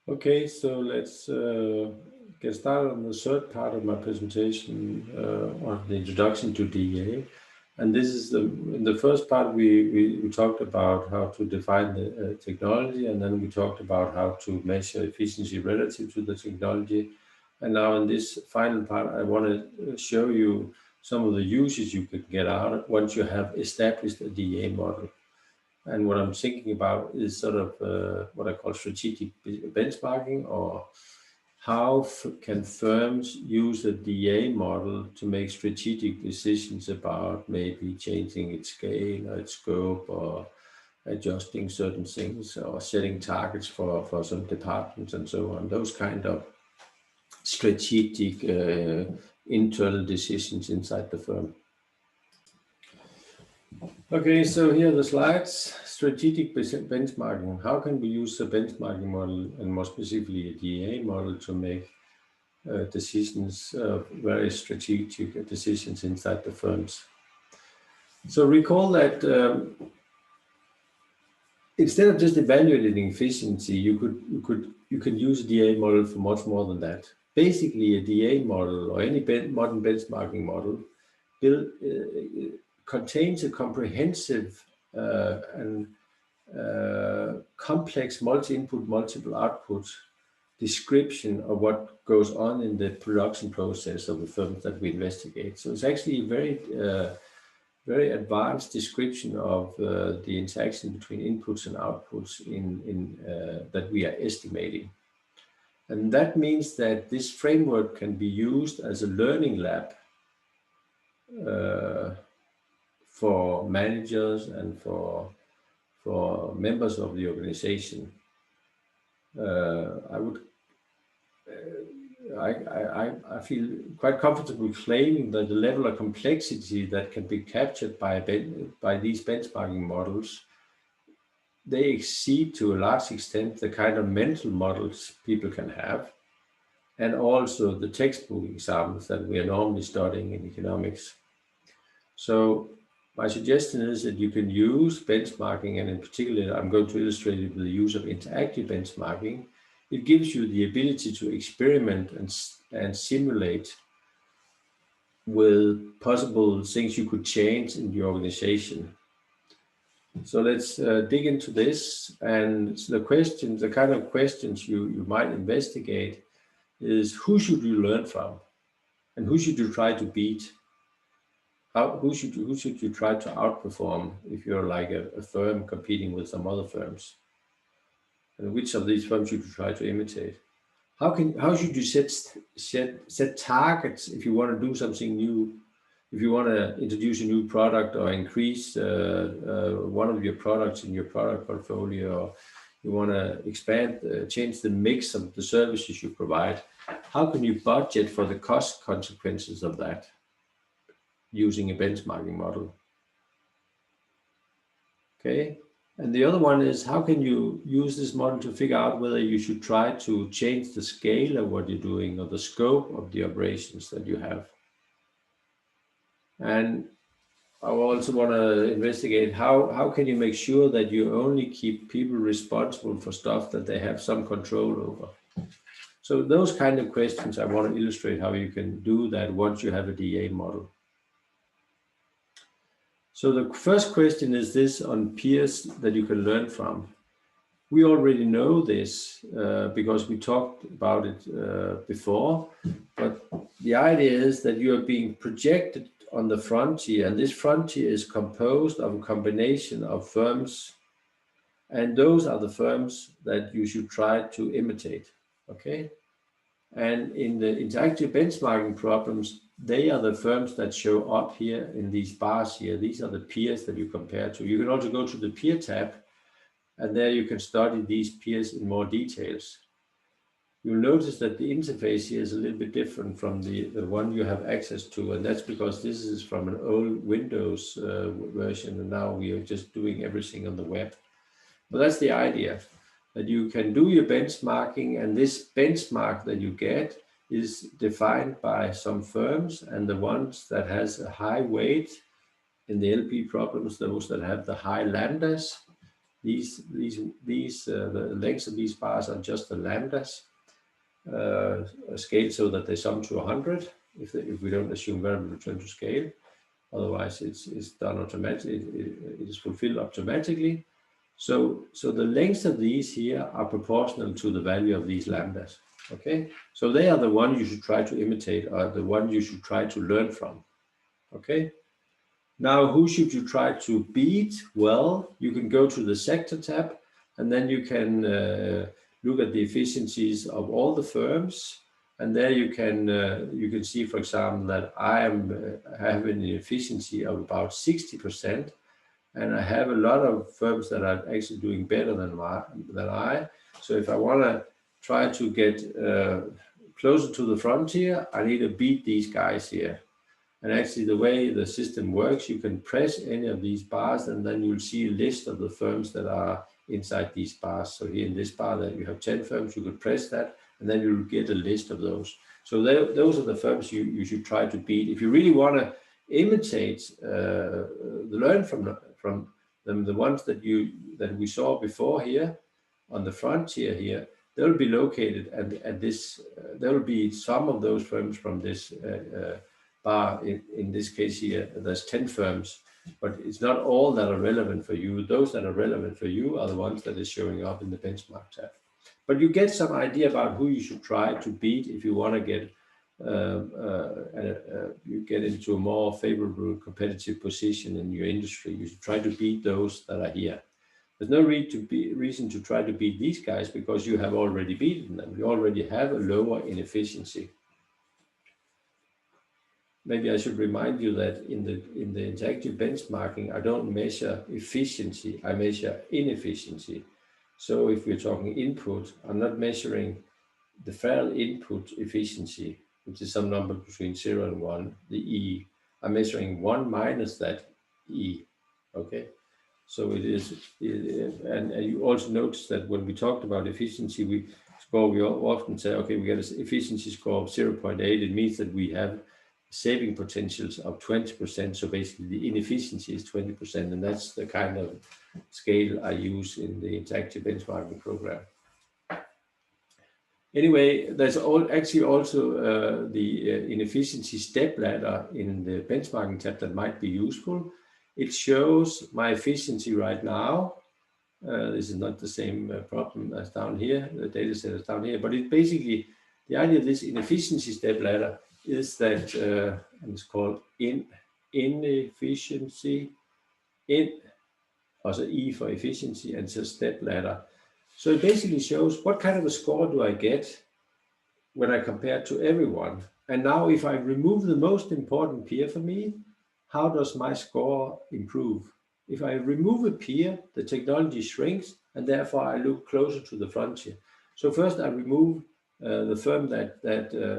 Okay, so let's get started on the third part of my presentation on the introduction to DEA. And this is in the first part, we talked about how to define the technology, and then we talked about how to measure efficiency relative to the technology. And now in this final part, I want to show you some of the uses you could get out once you have established a DEA model. And what I'm thinking about is sort of what I call strategic benchmarking, or how can firms use a DA model to make strategic decisions about maybe changing its scale or its scope, or adjusting certain things, or setting targets for some departments and so on. Those kind of strategic internal decisions inside the firm. Okay, so here are the slides. Strategic benchmarking. How can we use the benchmarking model, and more specifically a DEA model, to make decisions, very strategic decisions inside the firms? So recall that instead of just evaluating efficiency, you could use a DEA model for much more than that. Basically, a DEA model, or any modern benchmarking model, contains a comprehensive and complex multi-input, multiple output description of what goes on in the production process of the firms that we investigate. So it's actually a very advanced description of the interaction between inputs and outputs that we are estimating. And that means that this framework can be used as a learning lab for managers and for members of the organization. I feel quite comfortable claiming that the level of complexity that can be captured by these benchmarking models, they exceed to a large extent the kind of mental models people can have, and also the textbook examples that we are normally studying in economics. So my suggestion is that you can use benchmarking, and in particular, I'm going to illustrate it with the use of interactive benchmarking. It gives you the ability to experiment and simulate with possible things you could change in the organization. So let's dig into this. And the kind of questions you might investigate is, who should you learn from? And who should you try to beat? Who should you try to outperform if you're like a firm competing with some other firms? And which of these firms should you try to imitate? How should you set targets if you want to do something new? If you want to introduce a new product or increase one of your products in your product portfolio, or you want to expand, change the mix of the services you provide, how can you budget for the cost consequences of that using a benchmarking model? Okay, and the other one is, how can you use this model to figure out whether you should try to change the scale of what you're doing, or the scope of the operations that you have? And I also want to investigate how can you make sure that you only keep people responsible for stuff that they have some control over? So those kind of questions, I want to illustrate how you can do that once you have a DA model. So the first question is this on peers that you can learn from. We already know this because we talked about it before, but the idea is that you are being projected on the frontier, and this frontier is composed of a combination of firms, and those are the firms that you should try to imitate, okay? And in the interactive benchmarking problems, they are the firms that show up here in these bars here. These are the peers that you compare to. You can also go to the peer tab, and there you can study these peers in more details. You'll notice that the interface here is a little bit different from the one you have access to, and that's because this is from an old Windows version, and now we are just doing everything on the web. But that's the idea, that you can do your benchmarking, and this benchmark that you get is defined by some firms, and the ones that has a high weight in the LP problems, those that have the high lambdas, the lengths of these bars are just the lambdas scaled so that they sum to 100. If we don't assume variable return to scale, otherwise it's done automatically. It is fulfilled automatically. So the lengths of these here are proportional to the value of these lambdas. Okay, so they are the one you should try to imitate, or the one you should try to learn from. Okay. Now, who should you try to beat? Well, you can go to the sector tab, and then you can look at the efficiencies of all the firms. And there you can see, for example, that I am having an efficiency of about 60%, and I have a lot of firms that are actually doing better than I. So if I want to try to get closer to the frontier, I need to beat these guys here. And actually, the way the system works, you can press any of these bars, and then you'll see a list of the firms that are inside these bars. So here in this bar, that you have 10 firms, you could press that, and then you'll get a list of those. So those are the firms you should try to beat. If you really want to imitate, learn from them, the ones that we saw before here on the frontier here, they'll be located at this. There will be some of those firms from this. Bar in this case here, there's 10 firms, but it's not all that are relevant for you. Those that are relevant for you are the ones that is showing up in the benchmark tab. But you get some idea about who you should try to beat if you want to get you get into a more favorable competitive position in your industry. You should try to beat those that are here. There's no reason to try to beat these guys because you have already beaten them. You already have a lower inefficiency. Maybe I should remind you that in the interactive benchmarking, I don't measure efficiency, I measure inefficiency. So if we're talking input, I'm not measuring the fair input efficiency, which is some number between 0 and 1, the E. I'm measuring 1 minus that E, okay? So it is, and you also notice that when we talked about efficiency, we often say, okay, we get an efficiency score of 0.8. It means that we have saving potentials of 20%. So basically the inefficiency is 20%. And that's the kind of scale I use in the interactive benchmarking program. Anyway, there's actually also the inefficiency step ladder in the benchmarking tab that might be useful. It shows my efficiency right now. This is not the same problem as down here. The data set is down here, but it basically, the idea of this inefficiency step ladder is that, and it's called inefficiency, also E for efficiency, and it's a step ladder. So it basically shows what kind of a score do I get when I compare to everyone. And now if I remove the most important peer for me, how does my score improve? If I remove a peer, the technology shrinks, and therefore I look closer to the frontier. So first I remove the firm that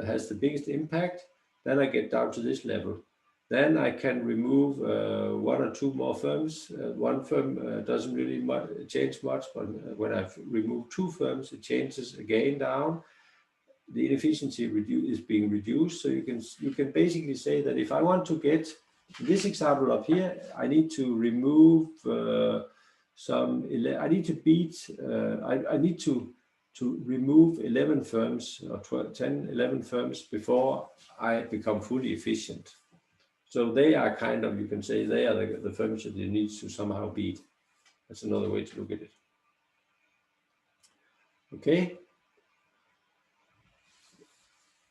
has the biggest impact, then I get down to this level. Then I can remove 1 or 2 more firms. One firm doesn't really change much, but when I've removed 2 firms, it changes again down. The inefficiency is being reduced. So you can basically say that if I want to get this example up here, I need to remove I need to beat, I need to remove 11 firms or 11 firms before I become fully efficient. So they are kind of, you can say, they are the firms that you need to somehow beat. That's another way to look at it. Okay.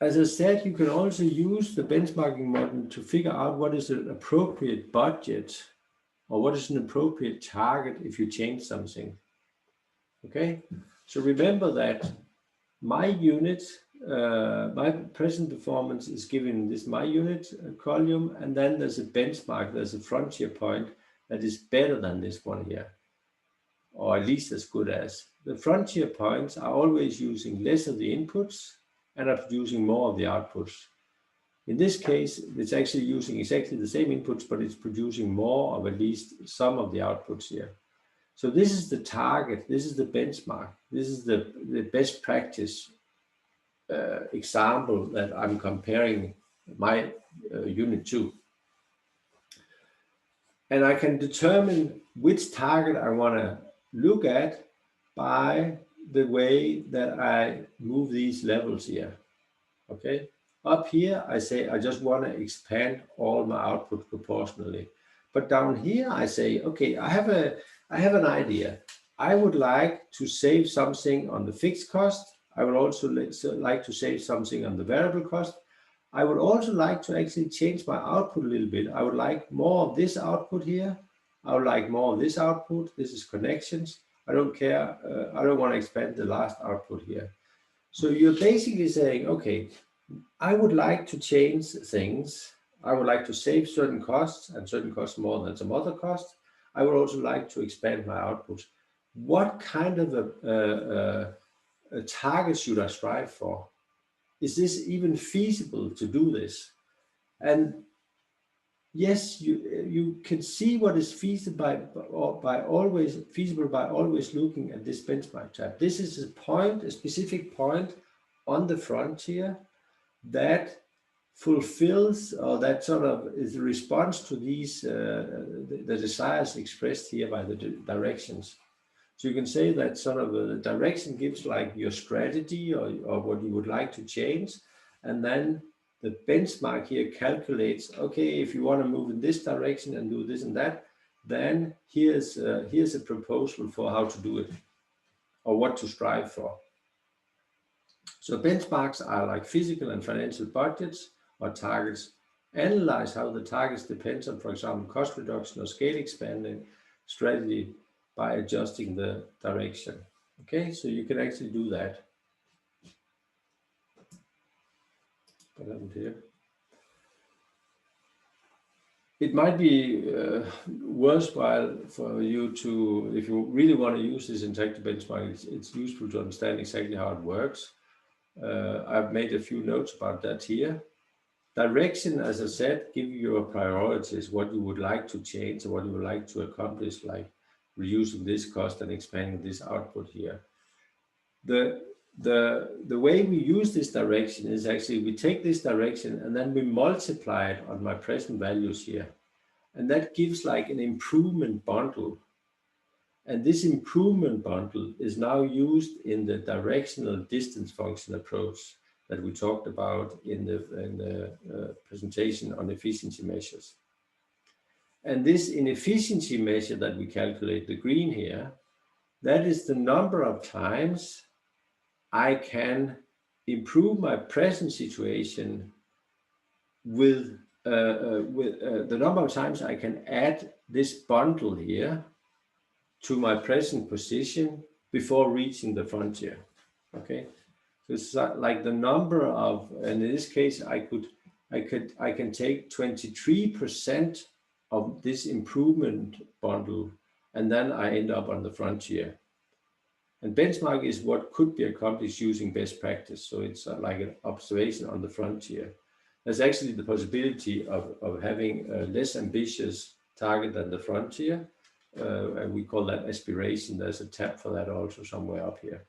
As I said, you can also use the benchmarking model to figure out what is an appropriate budget or what is an appropriate target if you change something. Okay. So remember that my unit, my present performance is given in this my unit column, and then there's a benchmark, there's a frontier point that is better than this one here, or at least as good as. The frontier points are always using less of the inputs and are producing more of the outputs. In this case, it's actually using exactly the same inputs, but it's producing more of at least some of the outputs here. So this is the target, this is the benchmark, this is the best practice example that I'm comparing my unit to. And I can determine which target I want to look at by the way that I move these levels here. Okay, up here I say I just want to expand all my output proportionally, but down here I say, okay, I have an idea. I would like to save something on the fixed cost. I would also like to save something on the variable cost. I would also like to actually change my output a little bit. I would like more of this output here. I would like more of this output. This is connections. I don't care. I don't want to expand the last output here. So you're basically saying, okay, I would like to change things. I would like to save certain costs and certain costs more than some other costs. I would also like to expand my output. What kind of a target should I strive for? Is this even feasible to do this? And yes, you can see what is feasible by always looking at this benchmark tab. This is a specific point on the frontier that fulfills, or that sort of is a response to these the desires expressed here by the directions. So you can say that sort of the direction gives like your strategy or what you would like to change, and then the benchmark here calculates, okay, if you want to move in this direction and do this and that, then here's a proposal for how to do it or what to strive for. So benchmarks are like physical and financial budgets or targets. Analyze how the targets depends on, for example, cost reduction or scale expanding strategy by adjusting the direction. Okay, so you can actually do that. What happened here? It might be worthwhile for you to, if you really want to use this interactive benchmark, it's useful to understand exactly how it works. I've made a few notes about that here. Direction, as I said, give you your priorities, what you would like to change or what you would like to accomplish, like reducing this cost and expanding this output here. The way we use this direction is actually we take this direction and then we multiply it on my present values here. And that gives like an improvement bundle. And this improvement bundle is now used in the directional distance function approach that we talked about in the presentation on efficiency measures. And this inefficiency measure that we calculate, the green here, that is the number of times I can improve my present situation with the number of times I can add this bundle here to my present position before reaching the frontier. Okay, so it's like the number of, and in this case, I can take 23% of this improvement bundle, and then I end up on the frontier. And benchmark is what could be accomplished using best practice. So it's like an observation on the frontier. There's actually the possibility of having a less ambitious target than the frontier. And we call that aspiration. There's a tab for that also somewhere up here.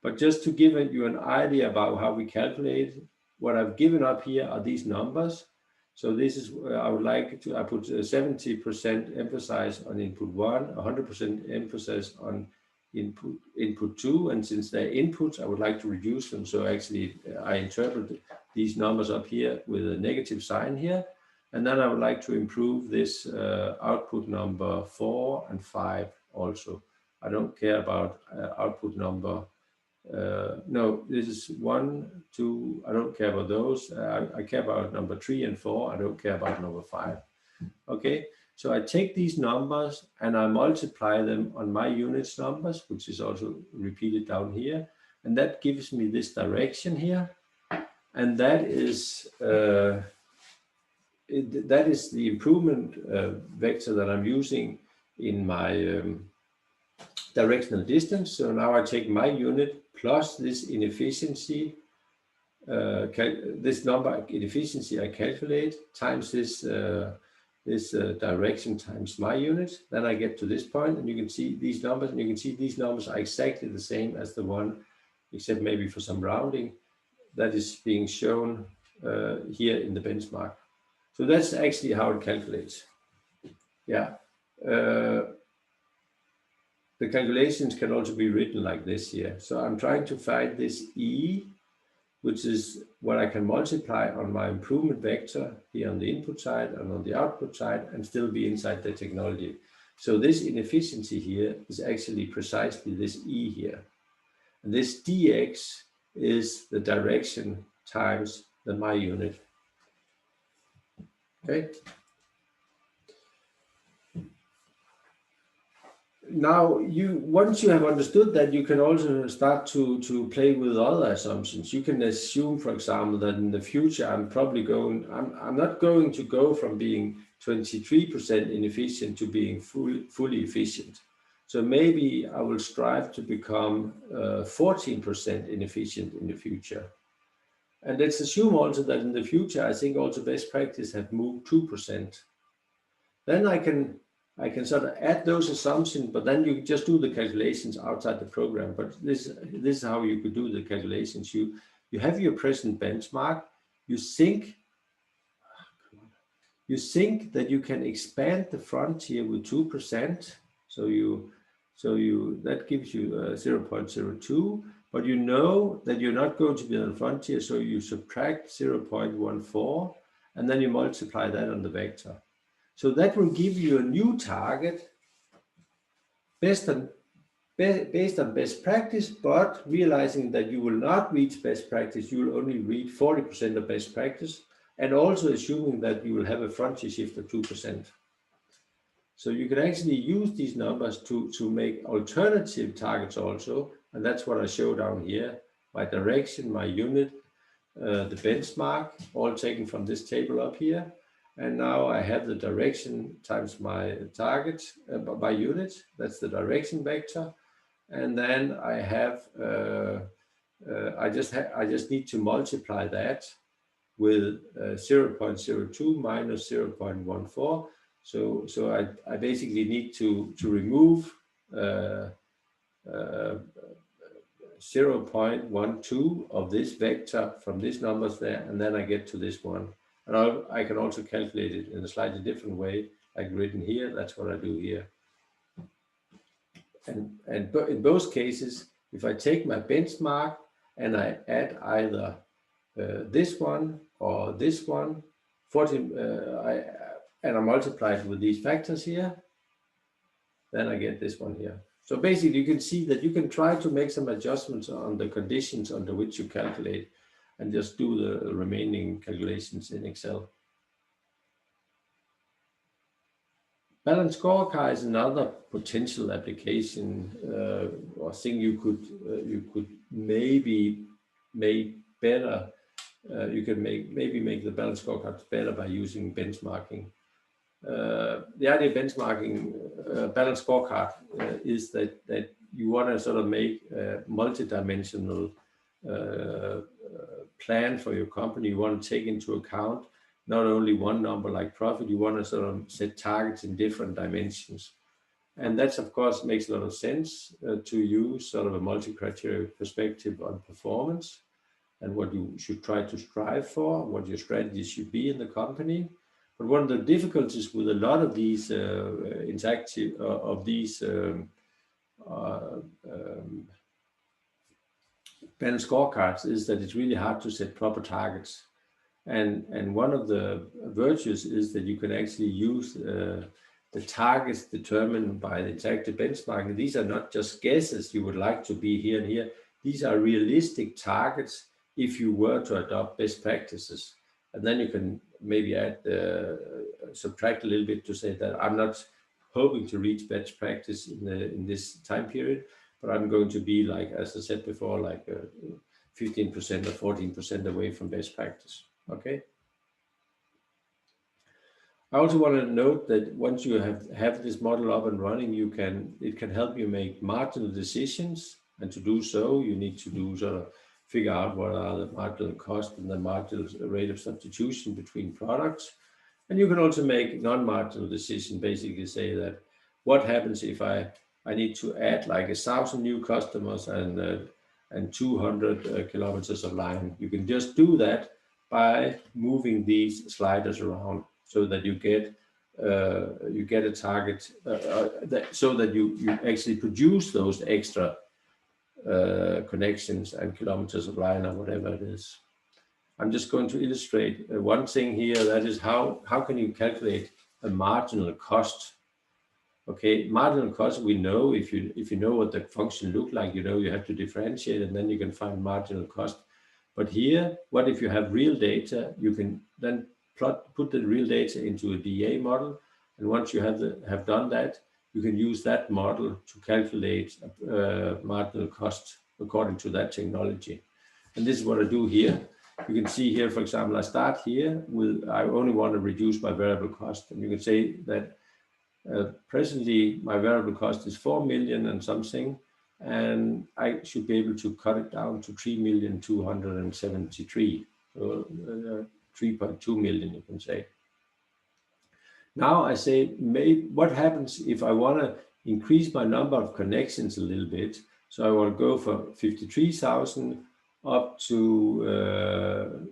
But just to give you an idea about how we calculate, what I've given up here are these numbers. So this is, I would like to, I put 70% emphasis on input 1, 100% emphasis on input 2, and since they're inputs, I would like to reduce them. So actually, I interpret these numbers up here with a negative sign here. And then I would like to improve this output number 4 and 5 also. I don't care about output number, no, this is 1, 2, I don't care about those. I care about number 3 and 4. I don't care about number 5. Okay, so I take these numbers and I multiply them on my units numbers, which is also repeated down here. And that gives me this direction here. And that is the improvement vector that I'm using in my directional distance. So now I take my unit plus this inefficiency, this number inefficiency I calculate times this direction times my unit. Then I get to this point, and you can see these numbers, and you can see these numbers are exactly the same as the one, except maybe for some rounding, that is being shown here in the benchmark. So that's actually how it calculates. Yeah. the calculations can also be written like this here. So I'm trying to find this E, which is what I can multiply on my improvement vector here on the input side and on the output side and still be inside the technology. So this inefficiency here is actually precisely this E here. And this dx is the direction times the my unit. Okay. Now, once you have understood that, you can also start to play with other assumptions. You can assume, for example, that in the future I'm not going to go from being 23% inefficient to being fully efficient. So maybe I will strive to become 14% inefficient in the future. And let's assume also that in the future, I think also best practice have moved 2%. Then I can sort of add those assumptions, but then you just do the calculations outside the program. But this is how you could do the calculations. You have your present benchmark. You think that you can expand the frontier with 2%. So that gives you 0.02. But you know that you're not going to be on the frontier, so you subtract 0.14, and then you multiply that on the vector. So that will give you a new target based on best practice, but realizing that you will not reach best practice, you will only reach 40% of best practice, and also assuming that you will have a frontier shift of 2%. So you can actually use these numbers to make alternative targets also, and that's what I show down here. My direction, my unit, the benchmark, all taken from this table up here. And now I have the direction times my target by unit. That's the direction vector. And then I have, I just need to multiply that with 0.02 minus 0.14. So I basically need to remove 0.12 of this vector from these numbers there, and then I get to this one. And I can also calculate it in a slightly different way, like written here. That's what I do here. And in both cases, if I take my benchmark and I add either this one or this one, 14, and I multiply it with these factors here, then I get this one here. So basically, you can see that you can try to make some adjustments on the conditions under which you calculate, and just do the remaining calculations in Excel. Balanced scorecard is another potential application or thing you could maybe make better. You can maybe make the balanced scorecards better by using benchmarking. The idea of benchmarking balanced scorecard is that you want to sort of make a multi-dimensional plan for your company. You want to take into account not only one number like profit, you want to sort of set targets in different dimensions. And that's, of course, makes a lot of sense to use sort of a multi-criteria perspective on performance and what you should try to strive for, what your strategy should be in the company. But one of the difficulties with a lot of these balanced scorecards is that it's really hard to set proper targets. And one of the virtues is that you can actually use the targets determined by the interactive benchmarking. These are not just guesses you would like to be here and here. These are realistic targets if you were to adopt best practices. And then you can maybe add, subtract a little bit to say that I'm not hoping to reach best practice in this time period, but I'm going to be, like, as I said before, like 15% or 14% away from best practice. Okay. I also want to note that once you have this model up and running, it can help you make marginal decisions, and to do so, you need to sort of figure out what are the marginal cost and the marginal rate of substitution between products. And you can also make non-marginal decision, basically say that what happens if I need to add like 1,000 new customers and 200 kilometers of line. You can just do that by moving these sliders around so that you get you get a target so that you actually produce those extra connections and kilometers of line or whatever it is. I'm just going to illustrate one thing here, that is how can you calculate a marginal cost. Okay, marginal cost, we know if you know what the function look like, you know you have to differentiate and then you can find marginal cost. But here, what if you have real data? You can then put the real data into a DEA model, and once you have done that, you can use that model to calculate marginal cost according to that technology. And this is what I do here. You can see here, for example, I start here with, I only want to reduce my variable cost. And you can say that presently my variable cost is 4 million and something, and I should be able to cut it down to 3,273,000, so 3.2 million, you can say. Now I say, what happens if I want to increase my number of connections a little bit? So I will go for 53,000 up to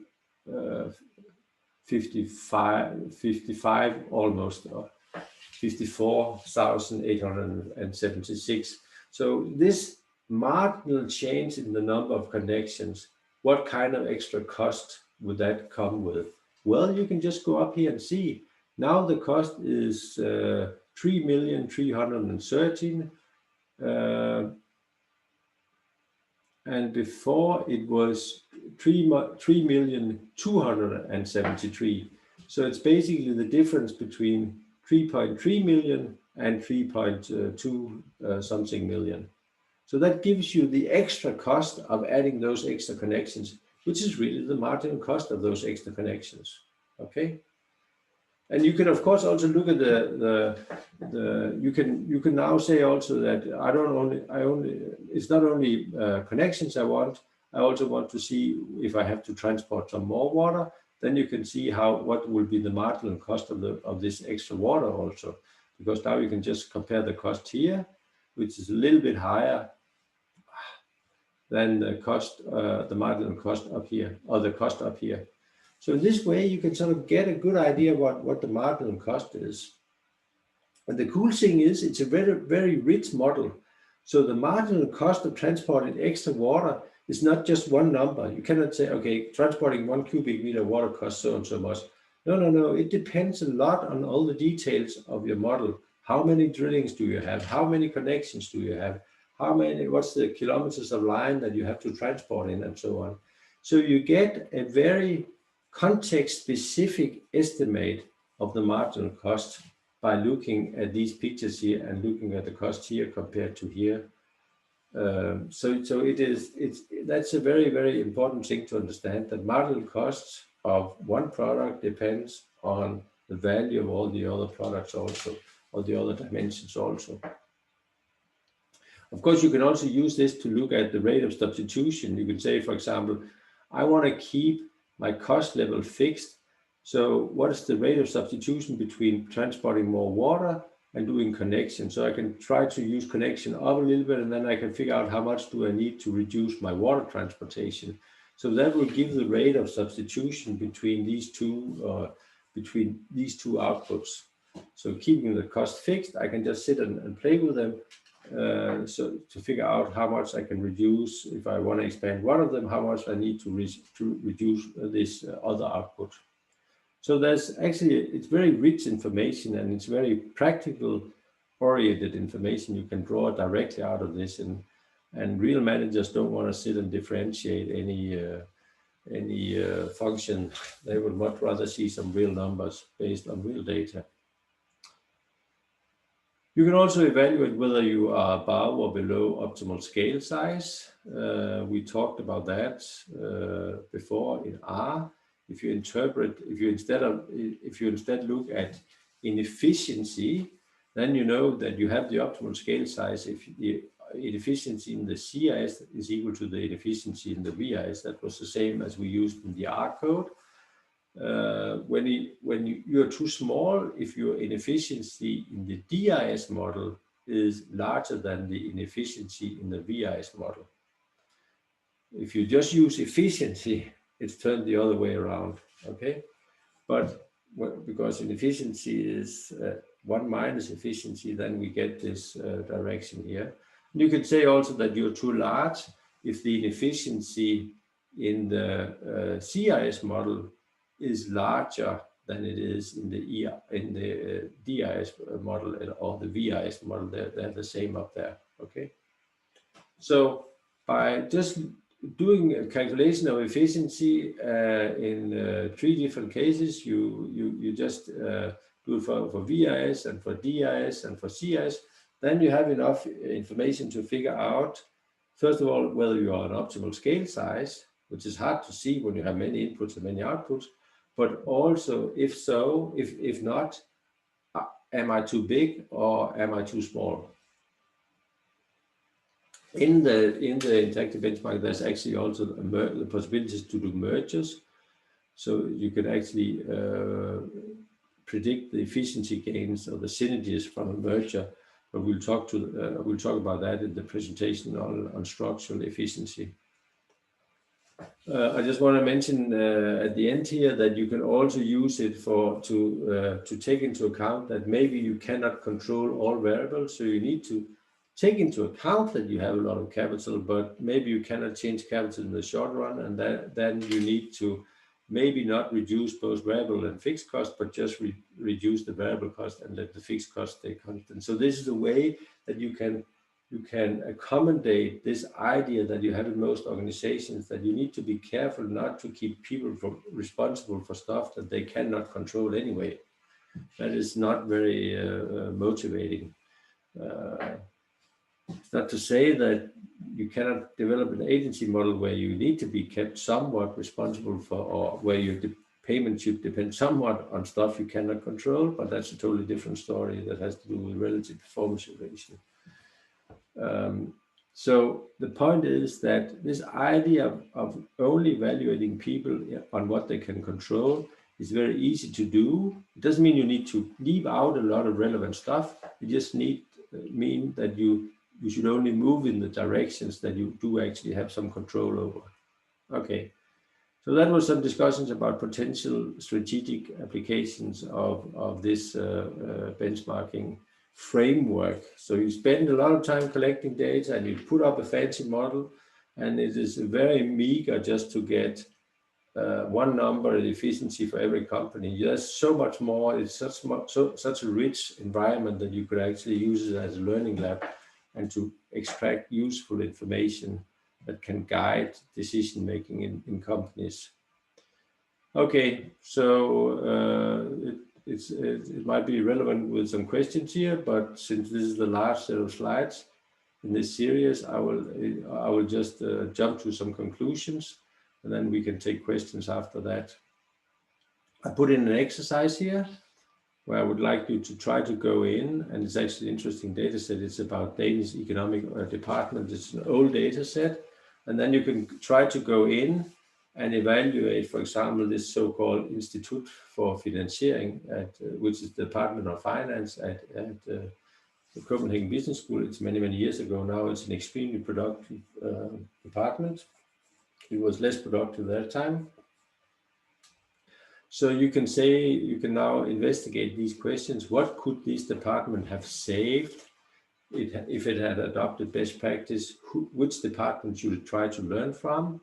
55 almost, 54,876. So this marginal change in the number of connections, what kind of extra cost would that come with? Well, you can just go up here and see. Now the cost is 3,313,000. And before it was 3,273,000. So it's basically the difference between 3.3 million and 3.2 something million. So that gives you the extra cost of adding those extra connections, which is really the marginal cost of those extra connections. Okay. And you can of course also look at you can now say also that it's not only connections I want. I also want to see if I have to transport some more water. Then you can see what will be the marginal cost of this extra water also, because now you can just compare the cost here, which is a little bit higher than the cost, the marginal cost up here, or the cost up here. So in this way, you can sort of get a good idea what the marginal cost is. And the cool thing is, it's a very, very rich model. So the marginal cost of transporting extra water is not just one number. You cannot say, okay, transporting 1 cubic meter water costs so and so much. No. It depends a lot on all the details of your model. How many drillings do you have? How many connections do you have? What's the kilometers of line that you have to transport in, and so on. So you get a very context-specific estimate of the marginal cost by looking at these pictures here and looking at the cost here compared to here. That's a very, very important thing to understand, that marginal costs of one product depends on the value of all the other products also, or the other dimensions also. Of course, you can also use this to look at the rate of substitution. You can say, for example, I want to keep my cost level fixed. So what is the rate of substitution between transporting more water and doing connection? So I can try to use connection up a little bit, and then I can figure out how much do I need to reduce my water transportation. So that will give the rate of substitution between these two outputs. So keeping the cost fixed, I can just sit and play with them. So to figure out how much I can reduce, if I want to expand one of them, how much I need to reduce this other output. So it's very rich information, and it's very practical oriented information. You can draw directly out of this, and real managers don't want to sit and differentiate any function. They would much rather see some real numbers based on real data. You can also evaluate whether you are above or below optimal scale size. We talked about that before in R. If you instead look at inefficiency, then you know that you have the optimal scale size if the inefficiency in the CIS is equal to the inefficiency in the VIS. That was the same as we used in the R code. When you're too small, if your inefficiency in the DIS model is larger than the inefficiency in the VIS model. If you just use efficiency, it's turned the other way around, okay? But because inefficiency is 1 minus efficiency, then we get this direction here. You could say also that you're too large if the inefficiency in the CIS model is larger than it is in the DIS model or the VIS model. They're the same up there. Okay. So by just doing a calculation of efficiency in 3 different cases, you just do it for VIS and for DIS and for CIS, then you have enough information to figure out, first of all, whether you are an optimal scale size, which is hard to see when you have many inputs and many outputs, but also, if so, if not, am I too big or am I too small? In the interactive benchmark, there's actually also the possibilities to do mergers. So you can actually predict the efficiency gains or the synergies from a merger. But we'll talk about that in the presentation on structural efficiency. I just want to mention at the end here that you can also use it to take into account that maybe you cannot control all variables, so you need to take into account that you have a lot of capital, but maybe you cannot change capital in the short run, and then you need to maybe not reduce both variable and fixed cost, but just reduce the variable cost and let the fixed cost stay constant. So this is a way that you can accommodate this idea that you have in most organizations, that you need to be careful not to keep people responsible for stuff that they cannot control anyway. That is not very motivating. It's not to say that you cannot develop an agency model where you need to be kept somewhat responsible for, or where your payment should depend somewhat on stuff you cannot control, but that's a totally different story that has to do with relative performance relation. So the point is that this idea of only evaluating people on what they can control is very easy to do. It doesn't mean you need to leave out a lot of relevant stuff. You just mean that you should only move in the directions that you do actually have some control over. Okay, so that was some discussions about potential strategic applications of this benchmarking framework. So you spend a lot of time collecting data and you put up a fancy model, and it is very meager just to get one number of efficiency for every company. There's so much more. It's such a rich environment that you could actually use it as a learning lab and to extract useful information that can guide decision making in companies. Okay, so it might be relevant with some questions here, but since this is the last set of slides in this series, I will just jump to some conclusions, and then we can take questions after that. I put in an exercise here where I would like you to try to go in, and it's actually an interesting data set. It's about Danish economic department. It's an old data set, and then you can try to go in and evaluate, for example, this so-called Institute for Finansiering, which is the Department of Finance at the Copenhagen Business School. It's many, many years ago now. It's an extremely productive department. It was less productive at that time. So you can say, you can now investigate these questions. What could this department have saved if it had adopted best practice? Which department should it try to learn from?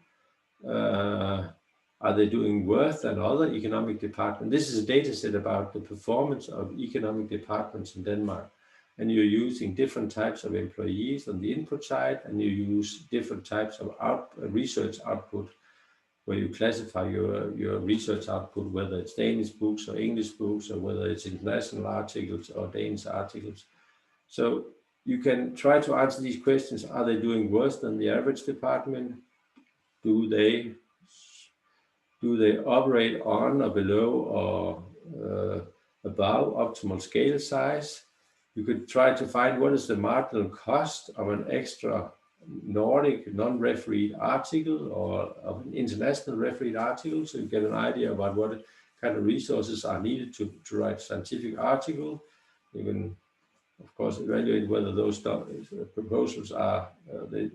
Are they doing worse than other economic departments? This is a data set about the performance of economic departments in Denmark. And you're using different types of employees on the input side, and you use different types of research output, where you classify your research output, whether it's Danish books or English books, or whether it's international articles or Danish articles. So you can try to answer these questions. Are they doing worse than the average department? Do they operate on or below or above optimal scale size? You could try to find what is the marginal cost of an extra Nordic non-refereed article or of an international refereed article, so you get an idea about what kind of resources are needed to write a scientific article. You can, of course, evaluate whether those proposals are,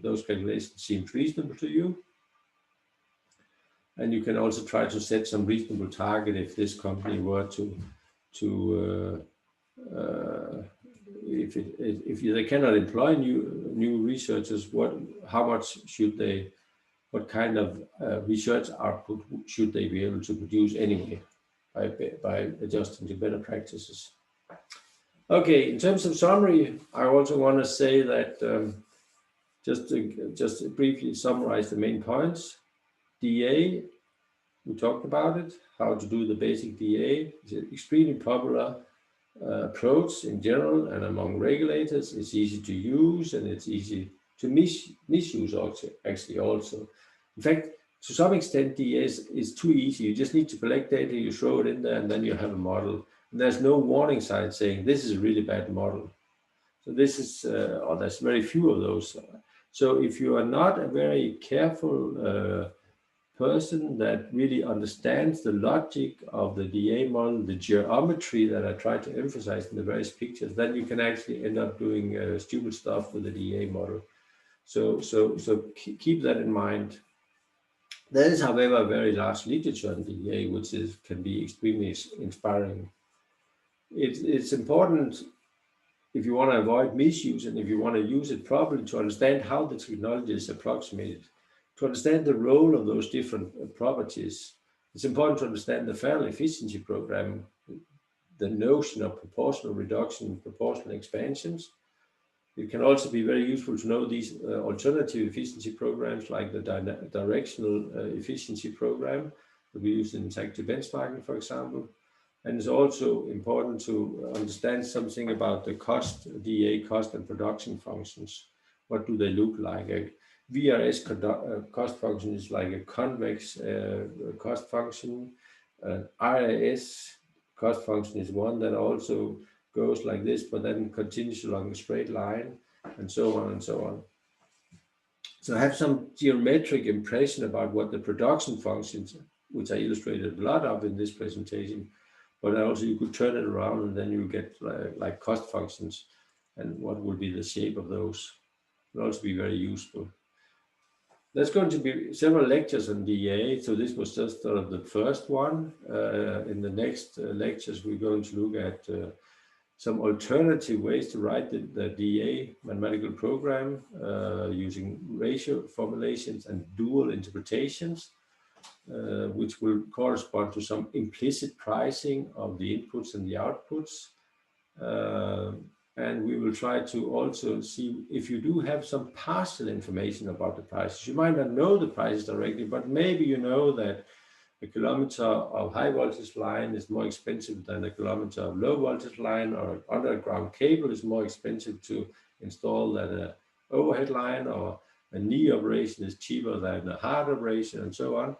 those calculations seem reasonable to you. And you can also try to set some reasonable target if this company were if they cannot employ new researchers, how much should they, what kind of research output should they be able to produce anyway by adjusting to better practices. Okay, in terms of summary, I also want to say that just to briefly summarize the main points. DEA, we talked about it, how to do the basic DEA. It's an extremely popular approach in general and among regulators. It's easy to use and it's easy to misuse actually also. In fact, to some extent, DEA is too easy. You just need to collect data, you throw it in there, and then you have a model. And there's no warning sign saying this is a really bad model. So this is, or there's very few of those. So if you are not a very careful person that really understands the logic of the DEA model, the geometry that I tried to emphasize in the various pictures, then you can actually end up doing stupid stuff with the DEA model. So keep that in mind. There is, however, a very large literature on DEA, which can be extremely inspiring. It's important, if you want to avoid misuse and if you want to use it properly, to understand how the technology is approximated, to understand the role of those different properties. It's important to understand the fair efficiency program, the notion of proportional reduction, proportional expansions. It can also be very useful to know these alternative efficiency programs like the directional efficiency program that we use in interactive benchmarking, for example. And it's also important to understand something about the DEA cost and production functions. What do they look like? A VRS cost function is like a convex cost function. RAS cost function is one that also goes like this, but then continues along a straight line, and so on and so on. So have some geometric impression about what the production functions, which I illustrated a lot of in this presentation, but also you could turn it around and then you get like cost functions and what will be the shape of those. Will also be very useful. There's going to be several lectures on DEA, so this was just sort of the first one. In the next lectures, we're going to look at some alternative ways to write the DEA mathematical program using ratio formulations and dual interpretations, which will correspond to some implicit pricing of the inputs and the outputs. And we will try to also see if you do have some partial information about the prices. You might not know the prices directly, but maybe you know that a kilometer of high voltage line is more expensive than a kilometer of low voltage line, or underground cable is more expensive to install than an overhead line, or a knee operation is cheaper than a hard operation, and so on.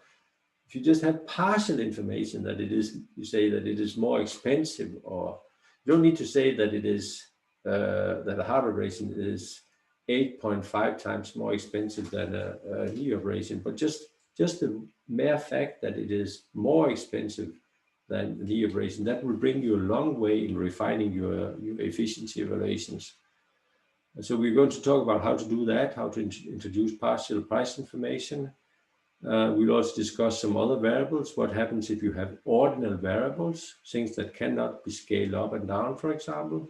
If you just have partial information that it is, you say that it is more expensive, or you don't need to say that it is that a hard operation is 8.5 times more expensive than a knee operation, but just the mere fact that it is more expensive than the knee operation, that will bring you a long way in refining your efficiency evaluations. So we're going to talk about how to do that, how to introduce partial price information. We'll also discuss some other variables. What happens if you have ordinal variables, things that cannot be scaled up and down, for example.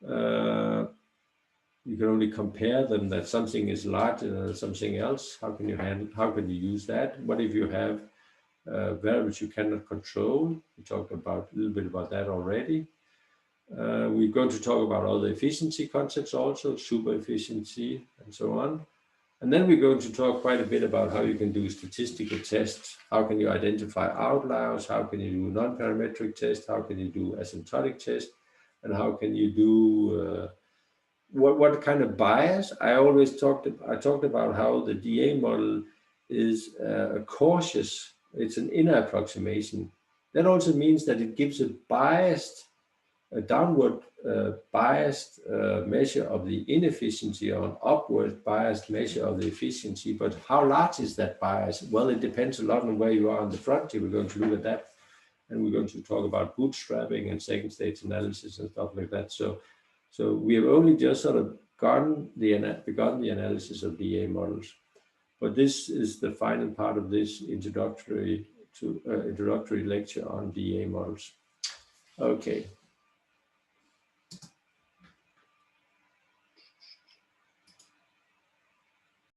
You can only compare them, that something is larger than something else. How can you use that? What if you have variables you cannot control? We talked about a little bit about that already. We're going to talk about other efficiency concepts also, super efficiency and so on. And then we're going to talk quite a bit about how you can do statistical tests. How can you identify outliers? How can you do non-parametric tests? How can you do asymptotic tests? And how can you do, what kind of bias? I talked about how the DEA model is cautious. It's an inner approximation. That also means that it gives a downward biased measure of the inefficiency, or an upward biased measure of the efficiency. But how large is that bias? Well, it depends a lot on where you are on the frontier. We're going to look at that. And we're going to talk about bootstrapping and second stage analysis and stuff like that. So we have only just sort of begun the analysis of DEA models. But this is the final part of this introductory lecture on DEA models. Okay.